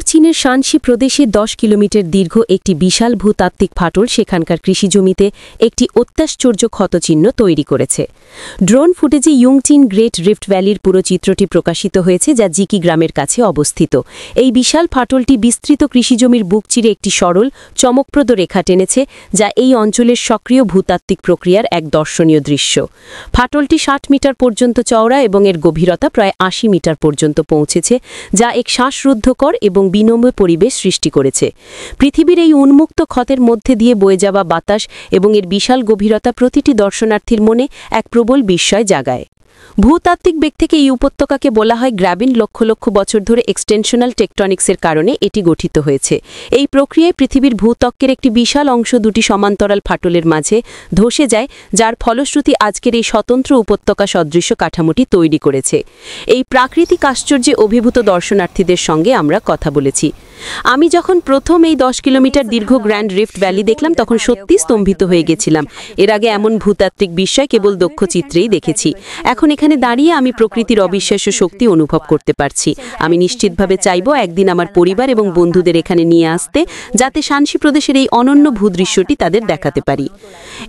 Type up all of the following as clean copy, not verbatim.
উত্তর চীনের শানশি প্রদেশে 10 কিলোমিটার দীর্ঘ একটি বিশাল ভূতাত্ত্বিক ফাটল সেখানকার কৃষিজমিতে একটি অত্যাশ্চর্য ক্ষতচিহ্ন তৈরি করেছে। ড্রোন ফুটেজে ইয়ংচিন গ্রেট রিফট ভ্যালির পুরো চিত্রটি প্রকাশিত হয়েছে, যা জিকি গ্রামের কাছে অবস্থিত। এই বিশাল ফাটলটি বিস্তৃত কৃষিজমির বুক চিরে একটি সরল, চমকপ্রদ রেখা টেনেছে, যা এই অঞ্চলের সক্রিয় ভূতাত্ত্বিক প্রক্রিয়ার এক দর্শনীয় দৃশ্য। ফাটলটি 60 মিটার পর্যন্ত চওড়া এবং এর গভীরতা প্রায় 80 মিটার পর্যন্ত পৌঁছেছে, যা এক শ্বাসরুদ্ধকর এবং বিনম্র পরিবেশ সৃষ্টি করেছে। পৃথিবীর এই উন্মুক্ত ক্ষতের মধ্যে দিয়ে বয়ে যাওয়া বাতাস এবং এর বিশাল গভীরতা প্রতিটি দর্শনার্থীর মনে এক প্রবল বিস্ময় জাগায়। ভূতাত্ত্বিক বেগ থেকে এই উপত্যকাকে বলা হয় গ্র্যাবিন। লক্ষ লক্ষ বছর ধরে এক্সটেনশনাল টেকটনিক্সের কারণে এটি গঠিত হয়েছে। এই প্রক্রিয়ায় পৃথিবীর ভূত্বকের একটি বিশাল অংশ দুটি সমান্তরাল ফাটলের মাঝে ধসে যায়, যার ফলশ্রুতি আজকের এই স্বতন্ত্র উপত্যকা সদৃশ্য কাঠামোটি তৈরি করেছে। এই প্রাকৃতিক আশ্চর্যে অভিভূত দর্শনার্থীদের সঙ্গে আমরা কথা বলেছি। আমি যখন প্রথম এই 10 কিলোমিটার দীর্ঘ গ্র্যান্ড রিফট ভ্যালি দেখলাম, তখন সত্যি স্তম্ভিত হয়ে গেছিলাম। এর আগে এমন ভূতাত্ত্বিক বিস্ময় কেবল দক্ষ চিত্রেই দেখেছি। এখন এখানে দাঁড়িয়ে আমি প্রকৃতির অবিশ্বাস্য শক্তি অনুভব করতে পারছি। আমি নিশ্চিতভাবে চাইব একদিন আমার পরিবার এবং বন্ধুদের এখানে নিয়ে আসতে, যাতে শানশি প্রদেশের এই অনন্য ভূদৃশ্যটি তাদের দেখাতে পারি।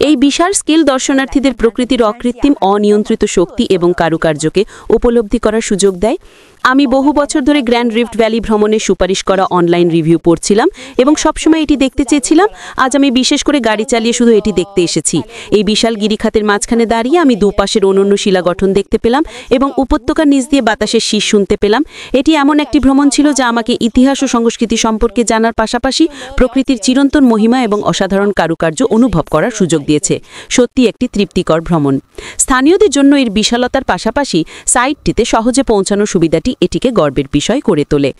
এই বিশাল স্কেল দর্শনার্থীদের প্রকৃতির অকৃত্রিম, অনিয়ন্ত্রিত শক্তি এবং কারুকার্যকে উপলব্ধি করার সুযোগ দেয়। আমি বহু বছর ধরে গ্র্যান্ড রিফট ভ্যালি ভ্রমণের সুপারিশ করা অনলাইন রিভিউ পড়ছিলাম এবং সবসময় এটি দেখতে চেয়েছিলাম। আজ আমি বিশেষ করে গাড়ি চালিয়ে শুধু এটি দেখতে এসেছি। এই বিশাল গিরিখাতের মাঝখানে দাঁড়িয়ে আমি দুপাশের অনন্য শিলা গঠন দেখতে পেলাম এবং উপত্যকার নিচ দিয়ে বাতাসের শীষ শুনতে পেলাম। এটি এমন একটি ভ্রমণ ছিল যা আমাকে ইতিহাস ও সংস্কৃতি সম্পর্কে জানার পাশাপাশি প্রকৃতির চিরন্তন মহিমা এবং অসাধারণ কারুকার্য অনুভব করার সুযোগ দিয়েছে। সত্যি একটি তৃপ্তিকর ভ্রমণ। স্থানীয়দের জন্য এর বিশালতার পাশাপাশি সাইটটিতে সহজে পৌঁছানোর সুবিধাটি এটিকে গর্বের বিষয় করে তোলে।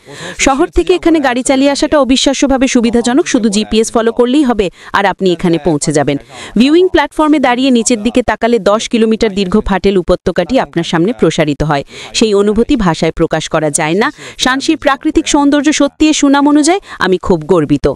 শহর থেকে এখানে গাড়ি চালিয়ে আসাটা অবিশ্বাস্যভাবে সুবিধাজনক। শুধু জিপিএস ফলো করলেই হবে আর আপনি এখানে পৌঁছে যাবেন। ভিউইং প্ল্যাটফর্মে দাঁড়িয়ে নিচের দিকে তাকালে 10 কিলোমিটার দীর্ঘ ফাটেল উপত্যকাটি আপনার সামনে প্রসারিত হয়। সেই অনুভূতি ভাষায় প্রকাশ করা যায় না। শানশির প্রাকৃতিক সৌন্দর্য সত্যি এর সুনাম অনুযায়ী আমি খুব গর্বিত।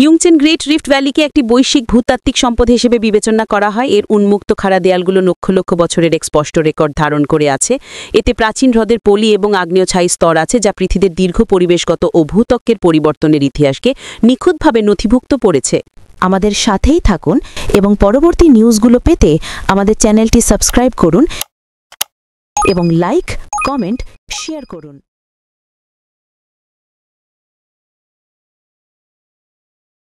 ইয়ংচিন গ্রেট রিফট ভ্যালিকে একটি বৈশ্বিক ভূতাত্ত্বিক সম্পদ হিসেবে বিবেচনা করা হয়। এর উন্মুক্ত খাড়া দেয়ালগুলো লক্ষ লক্ষ বছরের এক স্পষ্ট রেকর্ড ধারণ করে আছে। এতে প্রাচীন হ্রদের পলি এবং আগ্নেয়ছাই স্তর আছে, যা পৃথিবীর দীর্ঘ পরিবেশগত ও ভূত্বকের পরিবর্তনের ইতিহাসকে নিখুঁতভাবে নথিভুক্ত করেছে। আমাদের সাথেই থাকুন এবং পরবর্তী নিউজগুলো পেতে আমাদের চ্যানেলটি সাবস্ক্রাইব করুন এবং লাইক, কমেন্ট, শেয়ার করুন।